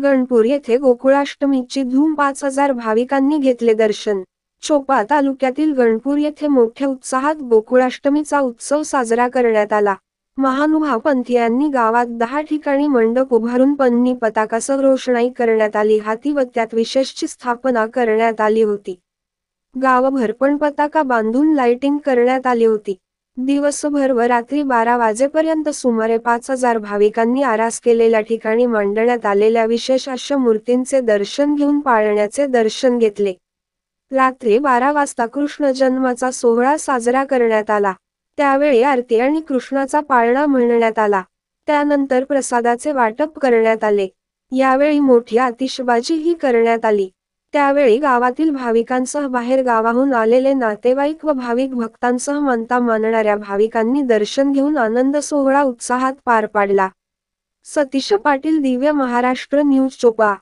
गणपूर येथे गोकुळाष्टमीची धूम, 5,000 भाविकांनी घेतले दर्शन. चोपडा तालुक्यातील गणपूर येथे मोठ्या उत्साहात गोकुळाष्टमीचा उत्सव साजरा करण्यात आला. महानुभाव पंथीयांनी गावात 10 ठिकाणी मंडप उभारून पन्नी पताकासह रोषणाई करण्यात आली हाती व त्यात विशेषची स्थापना करण्यात आली होती. गावभर पण पताका बांधून लाइटिंग करण्यात आली होती. दिवसभर व रात्री 12 वाजेपर्यंत सुमारे 5,000 भाविकांनी आरास केलेल्या ठिकाणी मांडण्यात आलेल्या विशेष अशा मूर्तींचे दर्शन घेऊन पाळण्याचे दर्शन घेतले. रात्री 12 वाजता कृष्ण जन्माचा सोहळा साजरा करण्यात आला. त्यावेळी आरती आणि कृष्णाचा पाळणा म्हणण्यात आला. त्यानंतर प्रसादाचे वाटप करण्यात आले. यावेळी मोठी आतिषबाजीही करण्यात आली. त्यावेळी गावातील भाविकांसह बाहेर गावाहून आलेले नातेवाईक व भाविक भक्तांसह मानता मानणाऱ्या भाविकांनी दर्शन घेऊन आनंद सोहळा उत्साहात पार पाडला. सतीश पाटील, दिव्य महाराष्ट्र न्यूज, चोपडा.